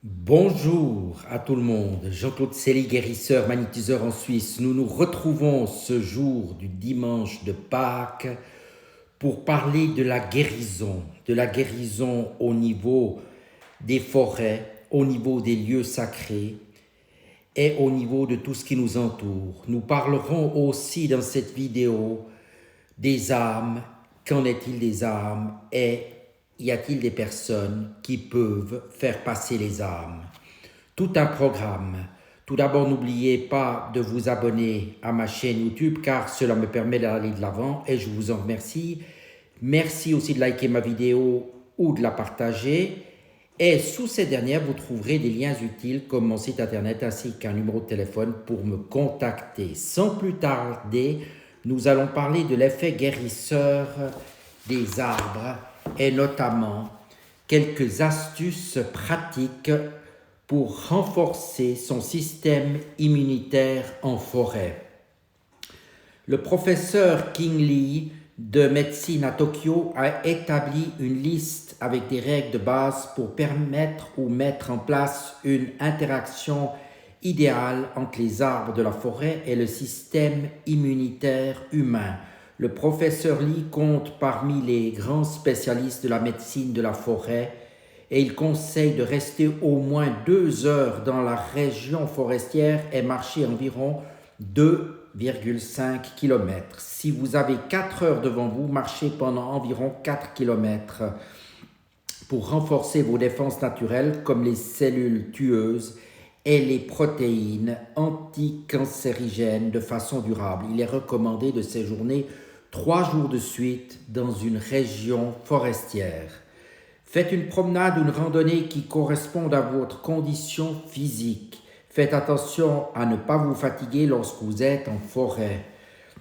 Bonjour à tout le monde, Jean-Claude Sely, guérisseur, magnétiseur en Suisse. Nous nous retrouvons ce jour du dimanche de Pâques pour parler de la guérison au niveau des forêts, au niveau des lieux sacrés et au niveau de tout ce qui nous entoure. Nous parlerons aussi dans cette vidéo des âmes, qu'en est-il des âmes et y a-t-il des personnes qui peuvent faire passer les âmes? Tout un programme. Tout d'abord, n'oubliez pas de vous abonner à ma chaîne YouTube car cela me permet d'aller de l'avant et je vous en remercie. Merci aussi de liker ma vidéo ou de la partager. Et sous ces dernières, vous trouverez des liens utiles comme mon site internet ainsi qu'un numéro de téléphone pour me contacter. Sans plus tarder, nous allons parler de l'effet guérisseur des arbres et notamment quelques astuces pratiques pour renforcer son système immunitaire en forêt. Le professeur King Lee de médecine à Tokyo a établi une liste avec des règles de base pour permettre ou mettre en place une interaction idéale entre les arbres de la forêt et le système immunitaire humain. Le professeur Lee compte parmi les grands spécialistes de la médecine de la forêt et il conseille de rester au moins 2 heures dans la région forestière et marcher environ 2,5 km. Si vous avez 4 heures devant vous, marchez pendant environ 4 km pour renforcer vos défenses naturelles comme les cellules tueuses et les protéines anticancérigènes de façon durable. Il est recommandé de séjourner 3 jours de suite dans une région forestière. Faites une promenade ou une randonnée qui corresponde à votre condition physique. Faites attention à ne pas vous fatiguer lorsque vous êtes en forêt.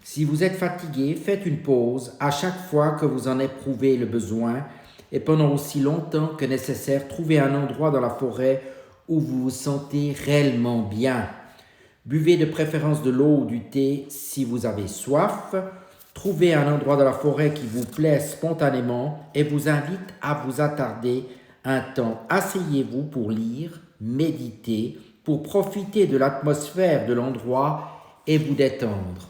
Si vous êtes fatigué, faites une pause à chaque fois que vous en éprouvez le besoin et pendant aussi longtemps que nécessaire, trouvez un endroit dans la forêt où vous vous sentez réellement bien. Buvez de préférence de l'eau ou du thé si vous avez soif. Trouvez un endroit dans la forêt qui vous plaît spontanément et vous invite à vous attarder un temps. Asseyez-vous pour lire, méditer, pour profiter de l'atmosphère de l'endroit et vous détendre.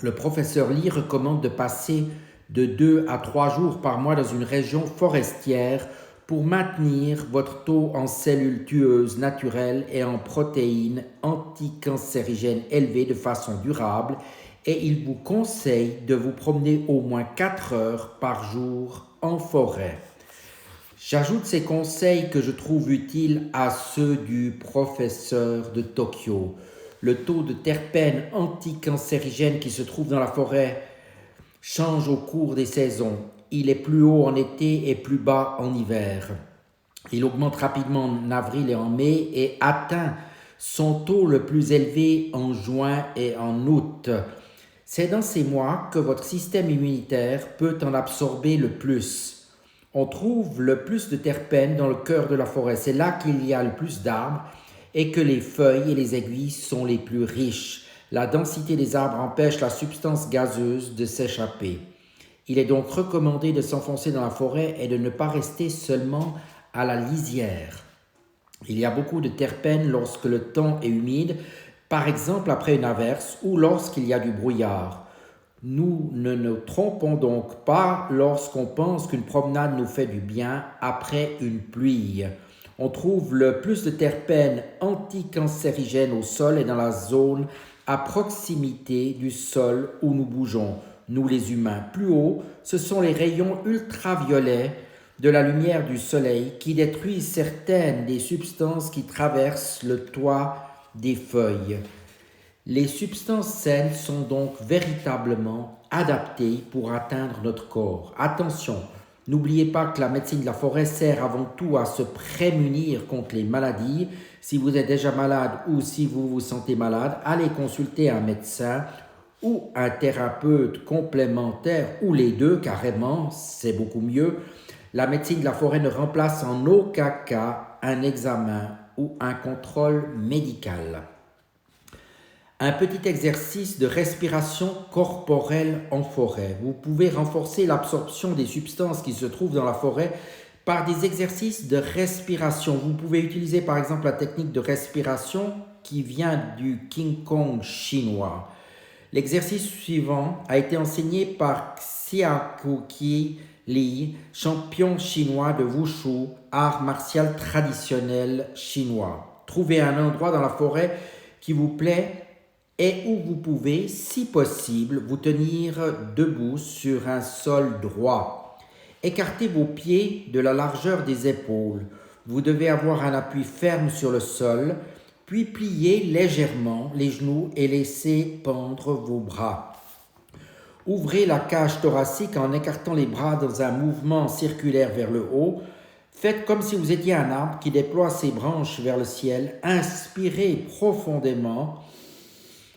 Le professeur Lee recommande de passer de 2 à 3 jours par mois dans une région forestière pour maintenir votre taux en cellules tueuses naturelles et en protéines anticancérigènes élevés de façon durable et il vous conseille de vous promener au moins 4 heures par jour en forêt. J'ajoute ces conseils que je trouve utiles à ceux du professeur de Tokyo. Le taux de terpènes anticancérigènes qui se trouve dans la forêt change au cours des saisons. Il est plus haut en été et plus bas en hiver. Il augmente rapidement en avril et en mai et atteint son taux le plus élevé en juin et en août. C'est dans ces mois que votre système immunitaire peut en absorber le plus. On trouve le plus de terpènes dans le cœur de la forêt. C'est là qu'il y a le plus d'arbres et que les feuilles et les aiguilles sont les plus riches. La densité des arbres empêche la substance gazeuse de s'échapper. Il est donc recommandé de s'enfoncer dans la forêt et de ne pas rester seulement à la lisière. Il y a beaucoup de terpènes lorsque le temps est humide, par exemple après une averse ou lorsqu'il y a du brouillard. Nous ne nous trompons donc pas lorsqu'on pense qu'une promenade nous fait du bien après une pluie. On trouve le plus de terpènes anticancérigènes au sol et dans la zone à proximité du sol où nous bougeons, nous les humains. Plus haut, ce sont les rayons ultraviolets de la lumière du soleil qui détruisent certaines des substances qui traversent le toit des feuilles. Les substances saines sont donc véritablement adaptées pour atteindre notre corps. Attention, n'oubliez pas que la médecine de la forêt sert avant tout à se prémunir contre les maladies. Si vous êtes déjà malade ou si vous vous sentez malade, allez consulter un médecin ou un thérapeute complémentaire ou les deux carrément, c'est beaucoup mieux. La médecine de la forêt ne remplace en aucun cas un examen ou un contrôle médical. Un petit exercice de respiration corporelle en forêt. Vous pouvez renforcer l'absorption des substances qui se trouvent dans la forêt par des exercices de respiration. Vous pouvez utiliser par exemple la technique de respiration qui vient du Qing Gong chinois. L'exercice suivant a été enseigné par Xiaoqi Li, champion chinois de Wushu, art martial traditionnel chinois. Trouvez un endroit dans la forêt qui vous plaît et où vous pouvez, si possible, vous tenir debout sur un sol droit. Écartez vos pieds de la largeur des épaules. Vous devez avoir un appui ferme sur le sol, puis pliez légèrement les genoux et laissez pendre vos bras. Ouvrez la cage thoracique en écartant les bras dans un mouvement circulaire vers le haut. Faites comme si vous étiez un arbre qui déploie ses branches vers le ciel. Inspirez profondément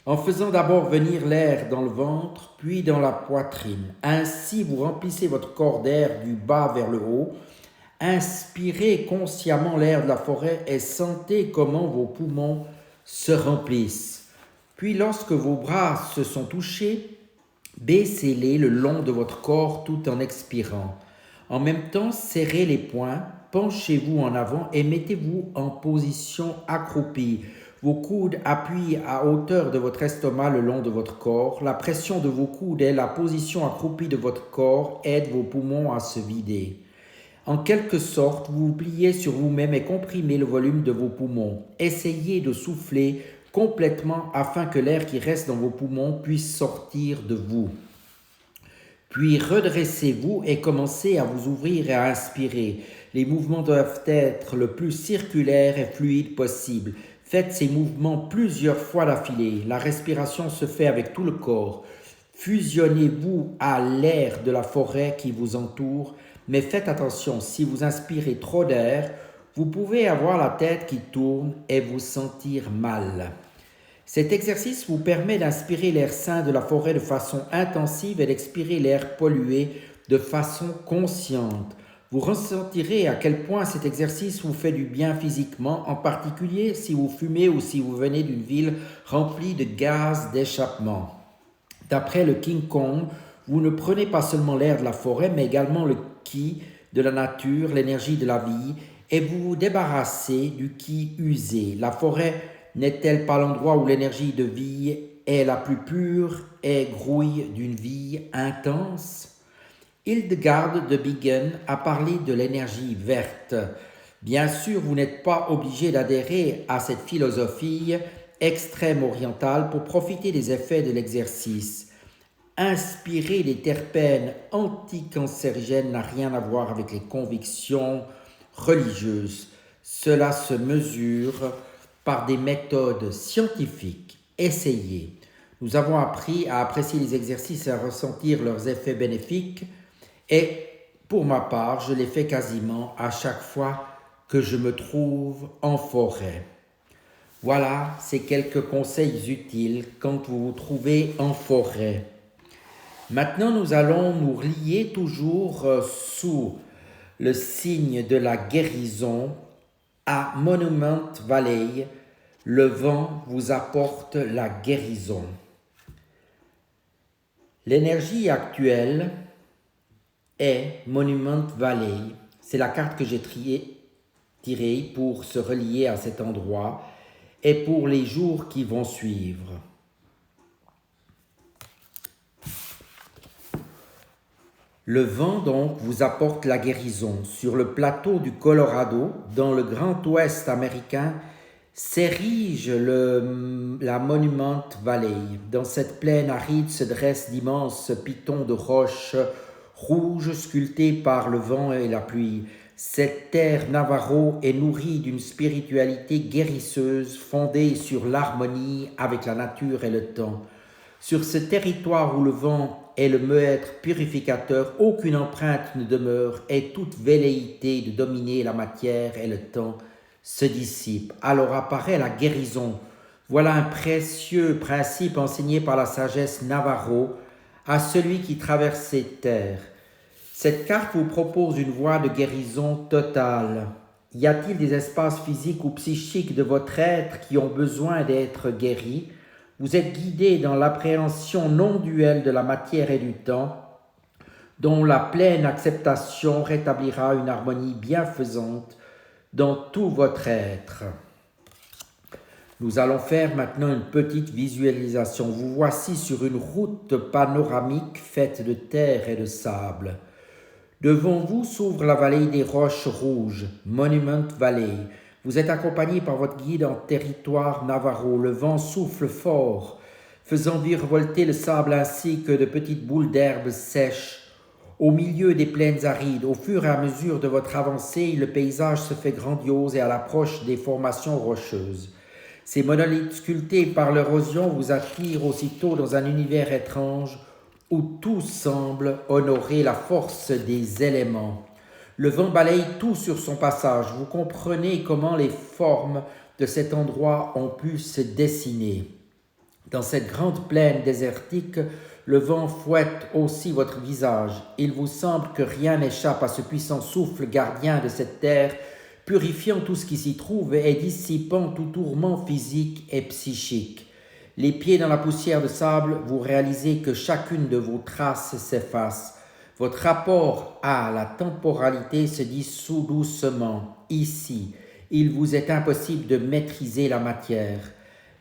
en faisant d'abord venir l'air dans le ventre, puis dans la poitrine. Ainsi, vous remplissez votre corps d'air du bas vers le haut. Inspirez consciemment l'air de la forêt et sentez comment vos poumons se remplissent. Puis, lorsque vos bras se sont touchés, baissez-les le long de votre corps tout en expirant. En même temps, serrez les poings, penchez-vous en avant et mettez-vous en position accroupie. Vos coudes appuient à hauteur de votre estomac le long de votre corps. La pression de vos coudes et la position accroupie de votre corps aident vos poumons à se vider. En quelque sorte, vous vous pliez sur vous-même et comprimez le volume de vos poumons. Essayez de souffler complètement afin que l'air qui reste dans vos poumons puisse sortir de vous. Puis redressez-vous et commencez à vous ouvrir et à inspirer. Les mouvements doivent être le plus circulaires et fluides possible. Faites ces mouvements plusieurs fois d'affilée. La respiration se fait avec tout le corps. Fusionnez-vous à l'air de la forêt qui vous entoure, mais faites attention, si vous inspirez trop d'air, vous pouvez avoir la tête qui tourne et vous sentir mal. Cet exercice vous permet d'inspirer l'air sain de la forêt de façon intensive et d'expirer l'air pollué de façon consciente. Vous ressentirez à quel point cet exercice vous fait du bien physiquement, en particulier si vous fumez ou si vous venez d'une ville remplie de gaz d'échappement. D'après le Qing Gong, vous ne prenez pas seulement l'air de la forêt, mais également le qi de la nature, l'énergie de la vie, et vous vous débarrassez du qi usé. La forêt n'est-elle pas l'endroit où l'énergie de vie est la plus pure et grouille d'une vie intense? Hildegard de Bingen a parlé de l'énergie verte. Bien sûr, vous n'êtes pas obligé d'adhérer à cette philosophie extrême orientale pour profiter des effets de l'exercice. Inspirer les terpènes anticancérigènes n'a rien à voir avec les convictions religieuses. Cela se mesure par des méthodes scientifiques. Essayez. Nous avons appris à apprécier les exercices et à ressentir leurs effets bénéfiques. Et pour ma part, je les fais quasiment à chaque fois que je me trouve en forêt. Voilà, ces quelques conseils utiles quand vous vous trouvez en forêt. Maintenant, nous allons nous relier toujours sous le signe de la guérison à Monument Valley. Le vent vous apporte la guérison. L'énergie actuelle est Monument Valley. C'est la carte que j'ai tirée pour se relier à cet endroit et pour les jours qui vont suivre. Le vent donc vous apporte la guérison. Sur le plateau du Colorado, dans le Grand Ouest américain, s'érige la Monument Valley. Dans cette plaine aride se dressent d'immenses pitons de roches rouges sculptés par le vent et la pluie. Cette terre Navajo est nourrie d'une spiritualité guérisseuse fondée sur l'harmonie avec la nature et le temps. Sur ce territoire où le vent est le maître purificateur, aucune empreinte ne demeure et toute velléité de dominer la matière et le temps se dissipe. Alors apparaît la guérison. Voilà un précieux principe enseigné par la sagesse Navajo à celui qui traverse ces terres. Cette carte vous propose une voie de guérison totale. Y a-t-il des espaces physiques ou psychiques de votre être qui ont besoin d'être guéris? Vous êtes guidé dans l'appréhension non duelle de la matière et du temps. dont la pleine acceptation rétablira une harmonie bienfaisante dans tout votre être. Nous allons faire maintenant une petite visualisation. Vous voici sur une route panoramique faite de terre et de sable. Devant vous s'ouvre la vallée des Roches Rouges, Monument Valley. Vous êtes accompagné par votre guide en territoire Navajo. Le vent souffle fort, faisant virevolter le sable ainsi que de petites boules d'herbe sèches. Au milieu des plaines arides, au fur et à mesure de votre avancée, le paysage se fait grandiose et à l'approche des formations rocheuses. Ces monolithes sculptés par l'érosion vous attirent aussitôt dans un univers étrange où tout semble honorer la force des éléments. Le vent balaye tout sur son passage. Vous comprenez comment les formes de cet endroit ont pu se dessiner. Dans cette grande plaine désertique, le vent fouette aussi votre visage. Il vous semble que rien n'échappe à ce puissant souffle gardien de cette terre, purifiant tout ce qui s'y trouve et dissipant tout tourment physique et psychique. Les pieds dans la poussière de sable, vous réalisez que chacune de vos traces s'efface. Votre rapport à la temporalité se dissout doucement. Ici, il vous est impossible de maîtriser la matière.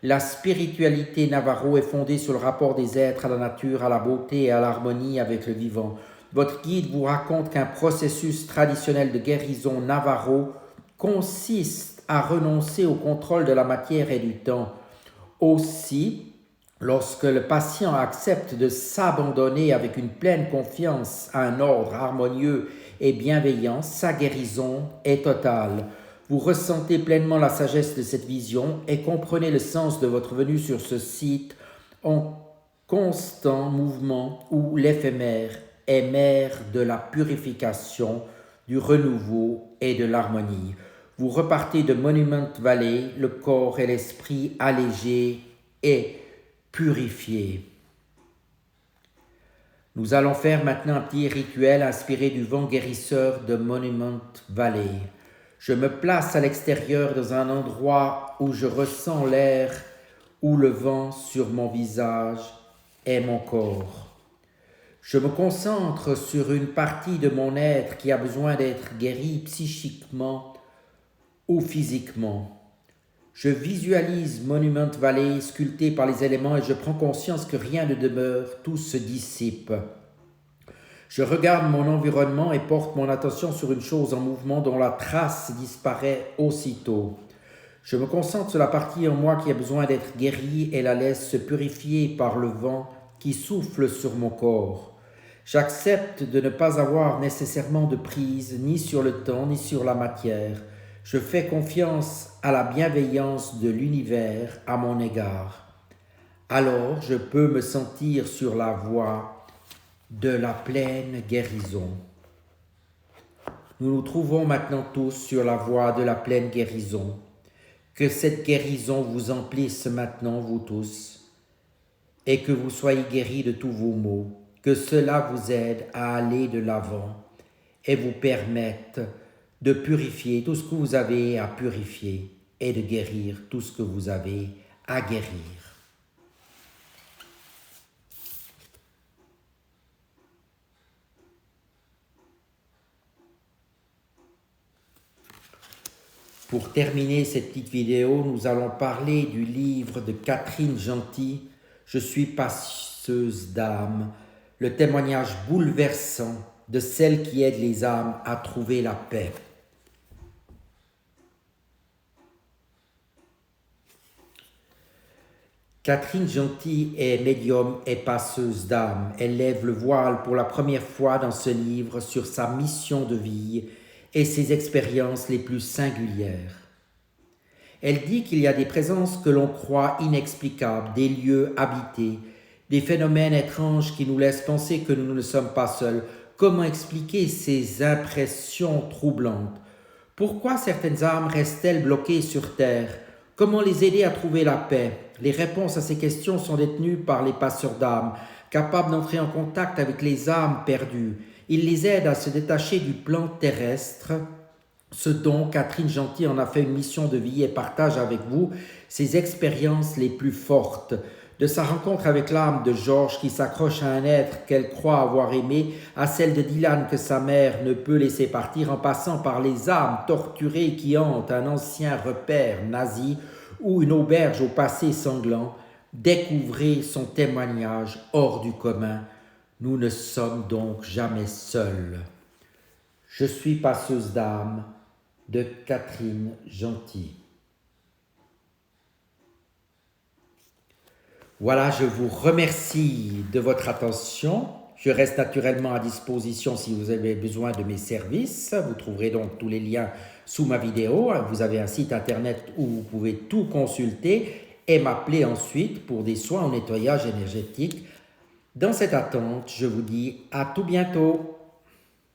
La spiritualité Navajo est fondée sur le rapport des êtres à la nature, à la beauté et à l'harmonie avec le vivant. Votre guide vous raconte qu'un processus traditionnel de guérison Navajo consiste à renoncer au contrôle de la matière et du temps. Aussi, lorsque le patient accepte de s'abandonner avec une pleine confiance à un ordre harmonieux et bienveillant, sa guérison est totale. Vous ressentez pleinement la sagesse de cette vision et comprenez le sens de votre venue sur ce site en constant mouvement où l'éphémère est mère de la purification, du renouveau et de l'harmonie. Vous repartez de Monument Valley, le corps et l'esprit allégés et purifiés. Nous allons faire maintenant un petit rituel inspiré du vent guérisseur de Monument Valley. Je me place à l'extérieur dans un endroit où je ressens l'air ou le vent sur mon visage et mon corps. Je me concentre sur une partie de mon être qui a besoin d'être guérie psychiquement ou physiquement. Je visualise Monument Valley sculpté par les éléments et je prends conscience que rien ne demeure, tout se dissipe. Je regarde mon environnement et porte mon attention sur une chose en mouvement dont la trace disparaît aussitôt. Je me concentre sur la partie en moi qui a besoin d'être guérie et la laisse se purifier par le vent qui souffle sur mon corps. J'accepte de ne pas avoir nécessairement de prise ni sur le temps ni sur la matière. Je fais confiance à la bienveillance de l'univers à mon égard. Alors je peux me sentir sur la voie de la pleine guérison. Nous nous trouvons maintenant tous sur la voie de la pleine guérison. Que cette guérison vous emplisse maintenant, vous tous, et que vous soyez guéris de tous vos maux. Que cela vous aide à aller de l'avant et vous permette de purifier tout ce que vous avez à purifier et de guérir tout ce que vous avez à guérir. Pour terminer cette petite vidéo, nous allons parler du livre de Catherine Gentil, « Je suis passeuse d'âme », le témoignage bouleversant de celle qui aide les âmes à trouver la paix. Catherine Gentil est médium et passeuse d'âme. Elle lève le voile pour la première fois dans ce livre sur sa mission de vie et ses expériences les plus singulières. Elle dit qu'il y a des présences que l'on croit inexplicables, des lieux habités, des phénomènes étranges qui nous laissent penser que nous ne sommes pas seuls. Comment expliquer ces impressions troublantes? Pourquoi certaines âmes restent-elles bloquées sur terre? Comment les aider à trouver la paix? Les réponses à ces questions sont détenues par les passeurs d'âmes, capables d'entrer en contact avec les âmes perdues. Ils les aident à se détacher du plan terrestre, ce dont Catherine Gentil en a fait une mission de vie et partage avec vous ses expériences les plus fortes. de sa rencontre avec l'âme de Georges qui s'accroche à un être qu'elle croit avoir aimé, à celle de Dylan que sa mère ne peut laisser partir, en passant par les âmes torturées qui hantent un ancien repère nazi ou une auberge au passé sanglant. Découvrez son témoignage hors du commun. Nous ne sommes donc jamais seuls. Je suis passeuse d'âme de Catherine Gentil. Voilà, je vous remercie de votre attention. Je reste naturellement à disposition si vous avez besoin de mes services. Vous trouverez donc tous les liens sous ma vidéo. Vous avez un site internet où vous pouvez tout consulter et m'appeler ensuite pour des soins en nettoyage énergétique. Dans cette attente, je vous dis à tout bientôt.